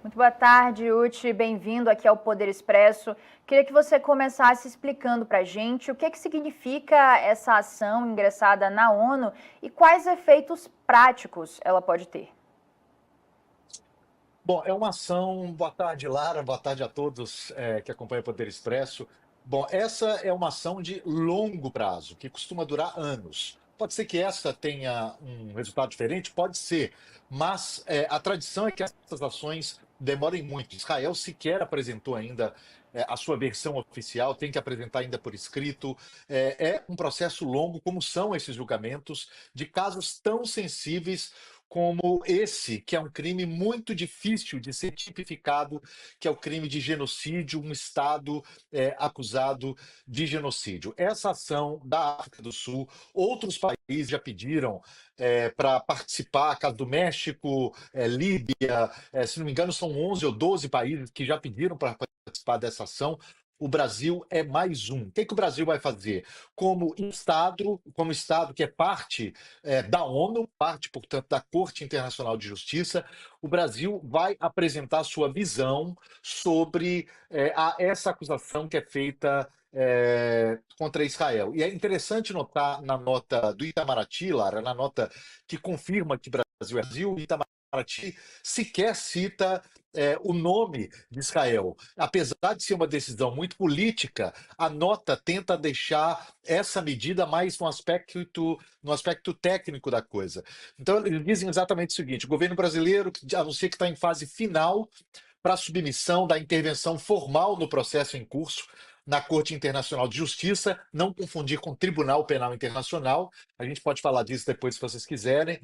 Muito boa tarde, Uti. Bem-vindo aqui ao Poder Expresso. Queria que você começasse explicando para a gente o que significa essa ação ingressada na ONU e quais efeitos práticos ela pode ter. Bom, é uma ação. Boa tarde, Lara. Boa tarde a todos que acompanham o Poder Expresso. Bom, essa é uma ação de longo prazo, que costuma durar anos. Pode ser que essa tenha um resultado diferente, pode ser, mas a tradição é que essas ações demorem muito. Israel sequer apresentou ainda a sua versão oficial, tem que apresentar ainda por escrito. É um processo longo, como são esses julgamentos de casos tão sensíveis como esse, que é um crime muito difícil de ser tipificado, que é o crime de genocídio, um Estado acusado de genocídio. Essa ação da África do Sul, outros países já pediram para participar, caso do México, Líbia, se não me engano, são 11 ou 12 países que já pediram para participar dessa ação. O Brasil é mais um. O que o Brasil vai fazer? Como Estado que é parte da ONU, parte, portanto, da Corte Internacional de Justiça, o Brasil vai apresentar sua visão sobre essa acusação que é feita contra Israel. E é interessante notar na nota do Itamaraty, Lara, na nota que confirma que Brasil, o Itamaraty sequer cita o nome de Israel. Apesar de ser uma decisão muito política, a nota tenta deixar essa medida mais no aspecto técnico da coisa. Então, eles dizem exatamente o seguinte: o governo brasileiro anuncia que está em fase final para a submissão da intervenção formal no processo em curso na Corte Internacional de Justiça, não confundir com o Tribunal Penal Internacional, a gente pode falar disso depois se vocês quiserem,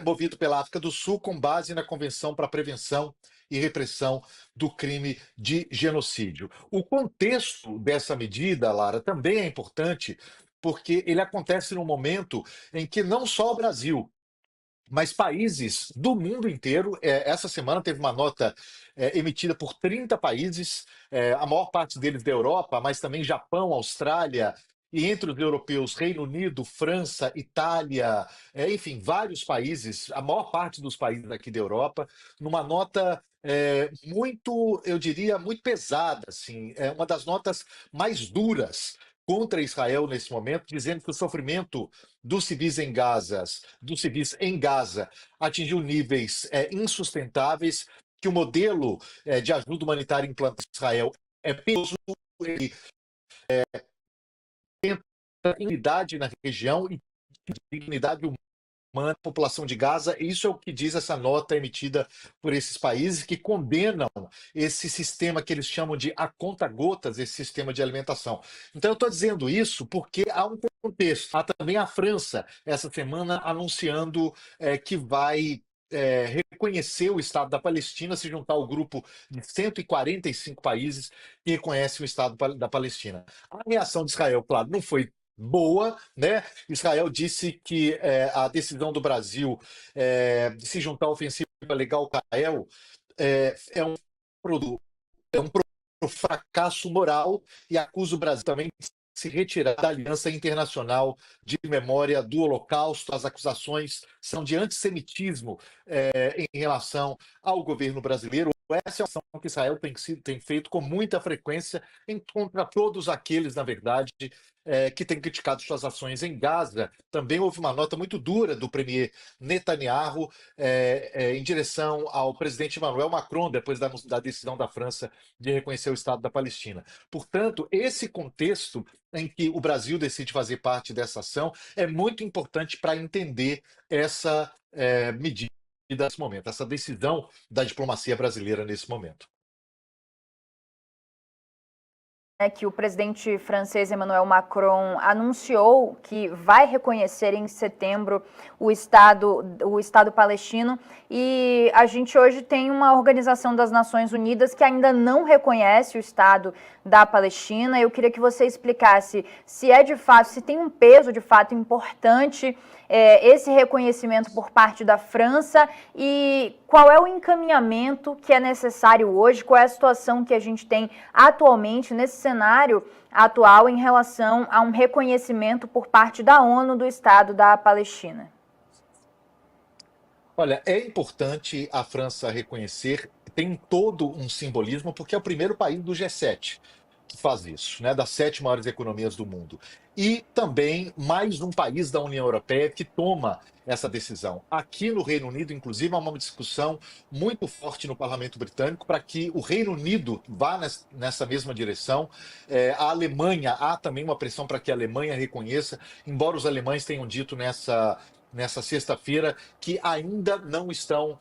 movido pela África do Sul, com base na Convenção para a Prevenção e Repressão do Crime de Genocídio. O contexto dessa medida, Lara, também é importante, porque ele acontece num momento em que não só o Brasil, mas países do mundo inteiro. Essa semana teve uma nota emitida por 30 países, a maior parte deles da Europa, mas também Japão, Austrália, e entre os europeus, Reino Unido, França, Itália, enfim, vários países, a maior parte dos países aqui da Europa, numa nota muito, eu diria, muito pesada, assim, é uma das notas mais duras contra Israel nesse momento, dizendo que o sofrimento dos civis em Gaza atingiu níveis insustentáveis, que o modelo de ajuda humanitária implantado em Israel é perigoso, ele tenta dignidade na região e dignidade humana da população de Gaza. Isso é o que diz essa nota emitida por esses países que condenam esse sistema que eles chamam de a conta-gotas, esse sistema de alimentação. Então, eu estou dizendo isso porque há um contexto. Há também a França, essa semana, anunciando que vai reconhecer o Estado da Palestina, se juntar ao grupo de 145 países que reconhecem o Estado da Palestina. A reação de Israel, claro, não foi boa, né? Israel disse que a decisão do Brasil de se juntar à ofensiva legal com Israel é um produto, um fracasso moral, e acusa o Brasil também de se retirar da Aliança Internacional de Memória do Holocausto. As acusações são de antissemitismo em relação ao governo brasileiro. Essa é uma ação que Israel tem feito com muita frequência contra todos aqueles, na verdade, que têm criticado suas ações em Gaza. Também houve uma nota muito dura do premier Netanyahu em direção ao presidente Emmanuel Macron, depois da decisão da França de reconhecer o Estado da Palestina. Portanto, esse contexto em que o Brasil decide fazer parte dessa ação é muito importante para entender essa medida nesse momento, essa decisão da diplomacia brasileira nesse momento. Que o presidente francês Emmanuel Macron anunciou que vai reconhecer em setembro o Estado palestino, e a gente hoje tem uma Organização das Nações Unidas que ainda não reconhece o Estado da Palestina. Eu queria que você explicasse se é de fato, se tem um peso de fato importante esse reconhecimento por parte da França, e qual é o encaminhamento que é necessário hoje, qual é a situação que a gente tem atualmente nesse cenário atual em relação a um reconhecimento por parte da ONU do Estado da Palestina. Olha, é importante a França reconhecer, tem todo um simbolismo, porque é o primeiro país do G7 que faz isso, né, das 7 maiores economias do mundo. E também mais um país da União Europeia que toma essa decisão. Aqui no Reino Unido, inclusive, há uma discussão muito forte no Parlamento Britânico para que o Reino Unido vá nessa mesma direção. A Alemanha, há também uma pressão para que a Alemanha reconheça, embora os alemães tenham dito nessa sexta-feira que ainda não estão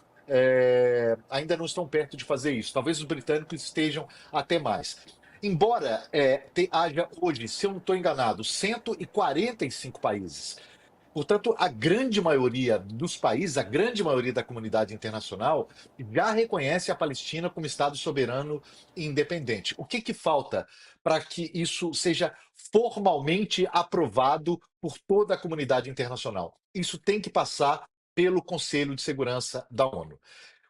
perto de fazer isso. Talvez os britânicos estejam até mais. Embora haja hoje, se eu não estou enganado, 145 países. Portanto, a grande maioria dos países, a grande maioria da comunidade internacional, já reconhece a Palestina como Estado soberano e independente. O que falta para que isso seja formalmente aprovado por toda a comunidade internacional? Isso tem que passar pelo Conselho de Segurança da ONU.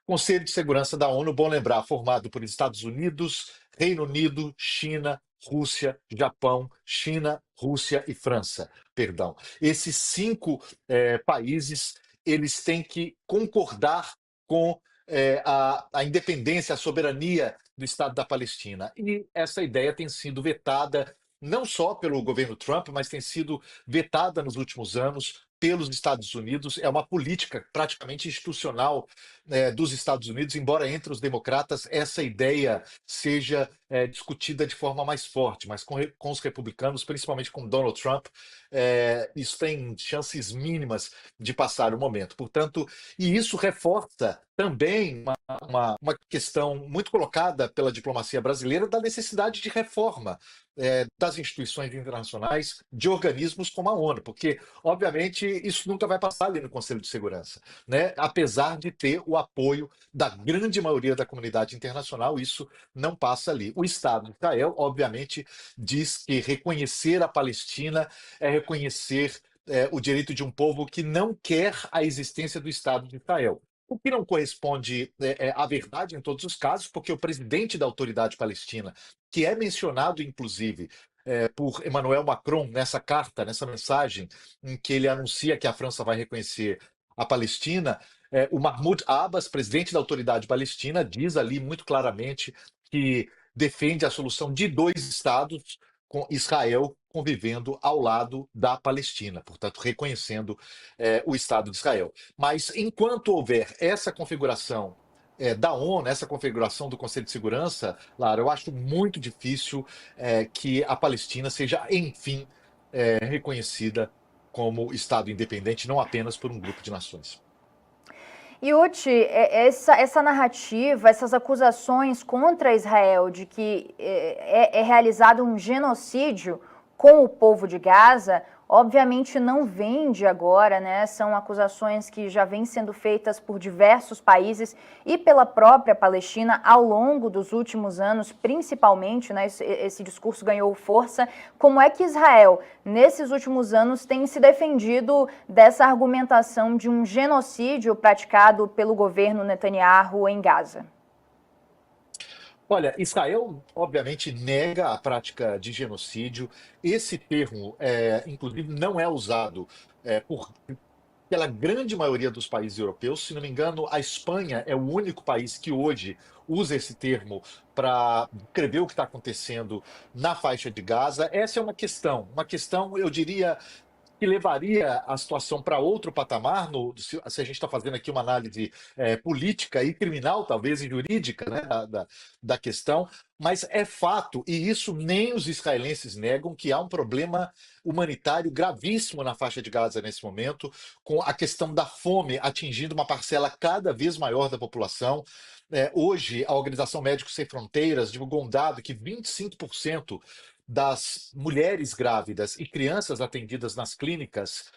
Conselho de Segurança da ONU, bom lembrar, formado por Estados Unidos, Reino Unido, China, Rússia, Japão, China, Rússia e França, perdão. Esses 5 países, eles têm que concordar com a independência, a soberania do Estado da Palestina. E essa ideia tem sido vetada não só pelo governo Trump, mas tem sido vetada nos últimos anos pelos Estados Unidos. É uma política praticamente institucional dos Estados Unidos, embora entre os democratas essa ideia seja discutida de forma mais forte, mas com os republicanos, principalmente com Donald Trump, isso tem chances mínimas de passar o momento. Portanto, e isso reforça também uma questão muito colocada pela diplomacia brasileira da necessidade de reforma das instituições internacionais, de organismos como a ONU, porque, obviamente, isso nunca vai passar ali no Conselho de Segurança, né? Apesar de ter o apoio da grande maioria da comunidade internacional, isso não passa ali. O Estado de Israel, obviamente, diz que reconhecer a Palestina é reconhecer o direito de um povo que não quer a existência do Estado de Israel. O que não corresponde à verdade em todos os casos, porque o presidente da Autoridade Palestina, que é mencionado, inclusive, por Emmanuel Macron nessa carta, nessa mensagem, em que ele anuncia que a França vai reconhecer a Palestina, o Mahmoud Abbas, presidente da Autoridade Palestina, diz ali muito claramente que defende a solução de 2 estados, com Israel convivendo ao lado da Palestina, portanto, reconhecendo o Estado de Israel. Mas enquanto houver essa configuração da ONU, essa configuração do Conselho de Segurança, Lara, eu acho muito difícil que a Palestina seja, enfim, reconhecida como Estado independente, não apenas por um grupo de nações. E, Uti, essa narrativa, essas acusações contra Israel de que é realizado um genocídio com o povo de Gaza, obviamente não vem de agora, né? São acusações que já vêm sendo feitas por diversos países e pela própria Palestina ao longo dos últimos anos, principalmente, né? Esse discurso ganhou força. Como é que Israel, nesses últimos anos, tem se defendido dessa argumentação de um genocídio praticado pelo governo Netanyahu em Gaza? Olha, Israel obviamente nega a prática de genocídio. Esse termo, inclusive, não é usado pela grande maioria dos países europeus. Se não me engano, a Espanha é o único país que hoje usa esse termo para descrever o que está acontecendo na faixa de Gaza. Essa é uma questão, eu diria, que levaria a situação para outro patamar, se a gente está fazendo aqui uma análise política e criminal, talvez, e jurídica, né, da questão, mas é fato, e isso nem os israelenses negam, que há um problema humanitário gravíssimo na faixa de Gaza nesse momento, com a questão da fome atingindo uma parcela cada vez maior da população. Hoje, a Organização Médicos Sem Fronteiras divulgou um dado que 25% das mulheres grávidas e crianças atendidas nas clínicas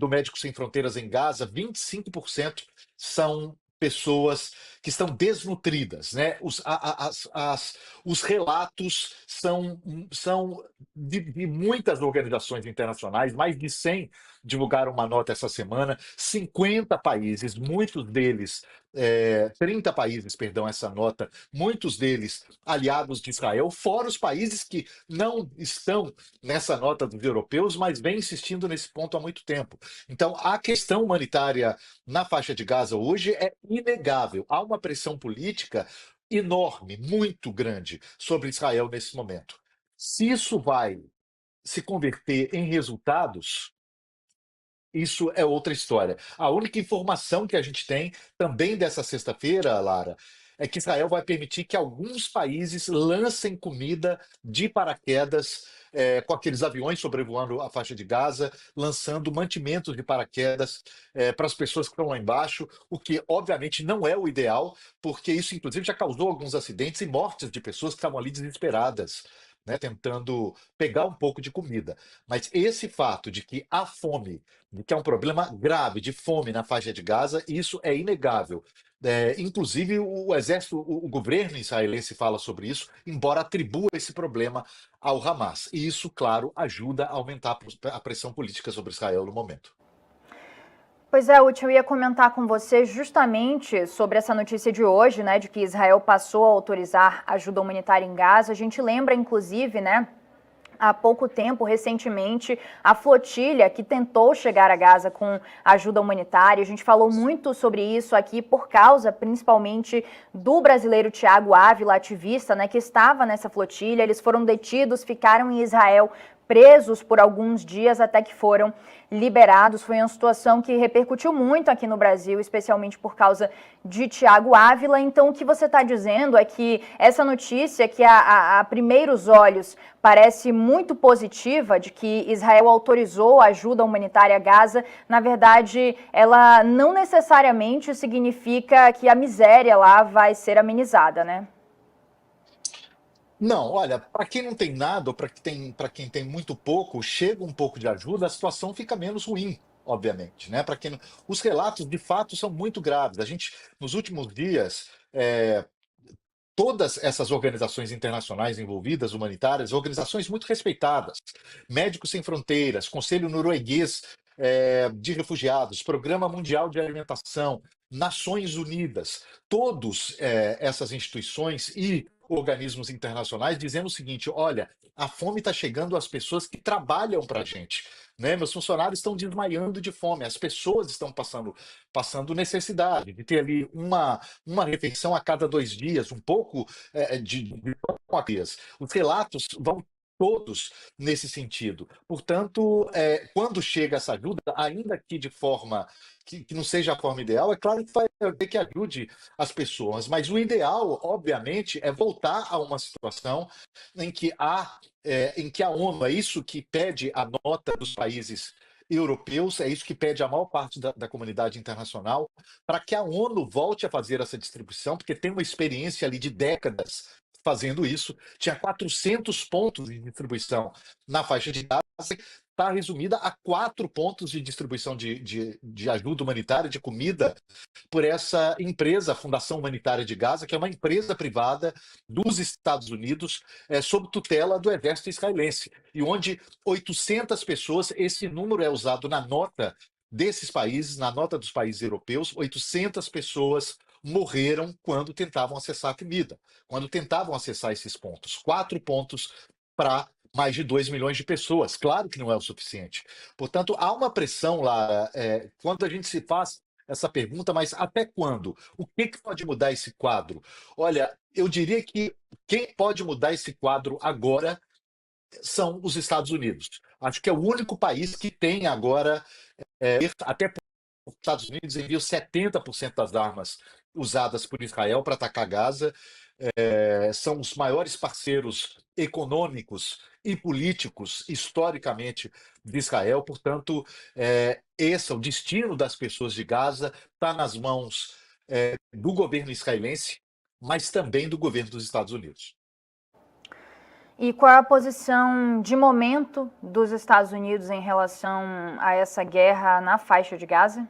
do Médicos Sem Fronteiras em Gaza, 25% são pessoas que estão desnutridas, né? Os relatos são de muitas organizações internacionais, mais de 100 divulgaram uma nota essa semana, 50 países, muitos deles, 30 países, perdão, essa nota, muitos deles aliados de Israel, fora os países que não estão nessa nota dos europeus, mas vêm insistindo nesse ponto há muito tempo. Então, a questão humanitária na faixa de Gaza hoje é inegável. Há uma uma pressão política enorme, muito grande sobre Israel nesse momento. Se isso vai se converter em resultados, isso é outra história. A única informação que a gente tem também dessa sexta-feira, Lara, é que Israel vai permitir que alguns países lancem comida de paraquedas, com aqueles aviões sobrevoando a faixa de Gaza, lançando mantimentos de paraquedas para as pessoas que estão lá embaixo, o que obviamente não é o ideal, porque isso inclusive já causou alguns acidentes e mortes de pessoas que estavam ali desesperadas, né, tentando pegar um pouco de comida. Mas esse fato de que há fome, de que há um problema grave de fome na faixa de Gaza, isso é inegável. Inclusive, o exército, o governo israelense fala sobre isso, embora atribua esse problema ao Hamas. E isso, claro, ajuda a aumentar a pressão política sobre Israel no momento. Pois é, Uti, eu ia comentar com você justamente sobre essa notícia de hoje, né, de que Israel passou a autorizar ajuda humanitária em Gaza. A gente lembra, inclusive, né, há pouco tempo, recentemente, a flotilha que tentou chegar a Gaza com ajuda humanitária. A gente falou muito sobre isso aqui por causa, principalmente, do brasileiro Thiago Ávila, ativista, né, que estava nessa flotilha. Eles foram detidos, ficaram em Israel presos por alguns dias até que foram liberados. Foi uma situação que repercutiu muito aqui no Brasil, especialmente por causa de Thiago Ávila. Então, o que você está dizendo é que essa notícia, que a primeiros olhos parece muito positiva, de que Israel autorizou a ajuda humanitária a Gaza, na verdade, ela não necessariamente significa que a miséria lá vai ser amenizada, né? Não, olha, para quem não tem nada, ou para quem tem muito pouco, chega um pouco de ajuda, a situação fica menos ruim, obviamente, né? Para quem não... Os relatos, de fato, são muito graves. A gente, nos últimos dias, todas essas organizações internacionais envolvidas, humanitárias, organizações muito respeitadas, Médicos Sem Fronteiras, Conselho Norueguês de Refugiados, Programa Mundial de Alimentação, Nações Unidas, todas essas instituições e organismos internacionais dizendo o seguinte: olha, a fome está chegando às pessoas que trabalham para a gente. Né? Meus funcionários estão desmaiando de fome, as pessoas estão passando necessidade de ter ali uma refeição a cada 2 dias, um pouco de uma vez. Os relatos vão todos nesse sentido. Portanto, quando chega essa ajuda, ainda que de forma que não seja a forma ideal, é claro que vai ter que ajude as pessoas, mas o ideal, obviamente, é voltar a uma situação em que a ONU, é isso que pede a nota dos países europeus, é isso que pede a maior parte da comunidade internacional, para que a ONU volte a fazer essa distribuição, porque tem uma experiência ali de décadas fazendo isso. Tinha 400 pontos de distribuição na faixa de Gaza, está resumida a 4 pontos de distribuição de ajuda humanitária, de comida, por essa empresa, a Fundação Humanitária de Gaza, que é uma empresa privada dos Estados Unidos, sob tutela do exército israelense, e onde 800 pessoas, esse número é usado na nota desses países, na nota dos países europeus, 800 pessoas morreram quando tentavam acessar a comida, quando tentavam acessar esses pontos. 4 pontos para mais de 2 milhões de pessoas. Claro que não é o suficiente. Portanto, há uma pressão lá, quando a gente se faz essa pergunta, mas até quando? O que pode mudar esse quadro? Olha, eu diria que quem pode mudar esse quadro agora são os Estados Unidos. Acho que é o único país que tem agora, até porque os Estados Unidos enviam 70% das armas usadas por Israel para atacar Gaza, são os maiores parceiros econômicos e políticos, historicamente, de Israel. Portanto, o destino das pessoas de Gaza está nas mãos do governo israelense, mas também do governo dos Estados Unidos. E qual é a posição de momento dos Estados Unidos em relação a essa guerra na faixa de Gaza?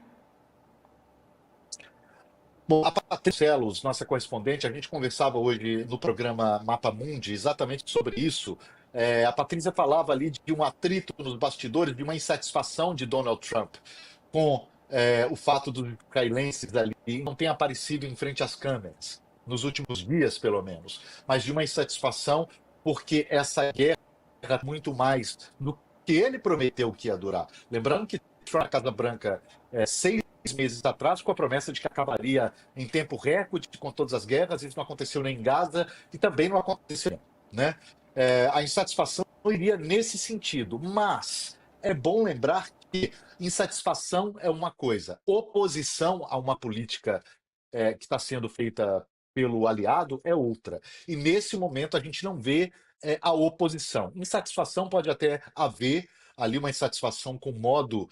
Bom, a Patrícia Celos, nossa correspondente, a gente conversava hoje no programa Mapa Mundi exatamente sobre isso. A Patrícia falava ali de um atrito nos bastidores, de uma insatisfação de Donald Trump com o fato dos israelenses ali não terem aparecido em frente às câmeras, nos últimos dias, pelo menos, mas de uma insatisfação porque essa guerra é muito mais do que ele prometeu que ia durar. Lembrando que Trump, na Casa Branca, 6 meses atrás com a promessa de que acabaria em tempo recorde com todas as guerras. Isso não aconteceu nem em Gaza e também não aconteceu, né? A insatisfação iria nesse sentido, mas é bom lembrar que insatisfação é uma coisa, oposição a uma política que está sendo feita pelo aliado é outra. E nesse momento a gente não vê a oposição. Insatisfação pode até haver ali uma insatisfação com o modo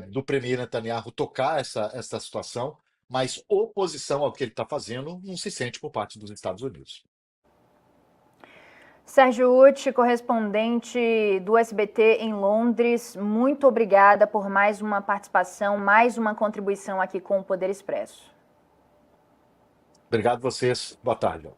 do premier Netanyahu tocar essa situação, mas oposição ao que ele está fazendo não se sente por parte dos Estados Unidos. Sérgio Ucci, correspondente do SBT em Londres, muito obrigada por mais uma participação, mais uma contribuição aqui com o Poder Expresso. Obrigado a vocês. Boa tarde.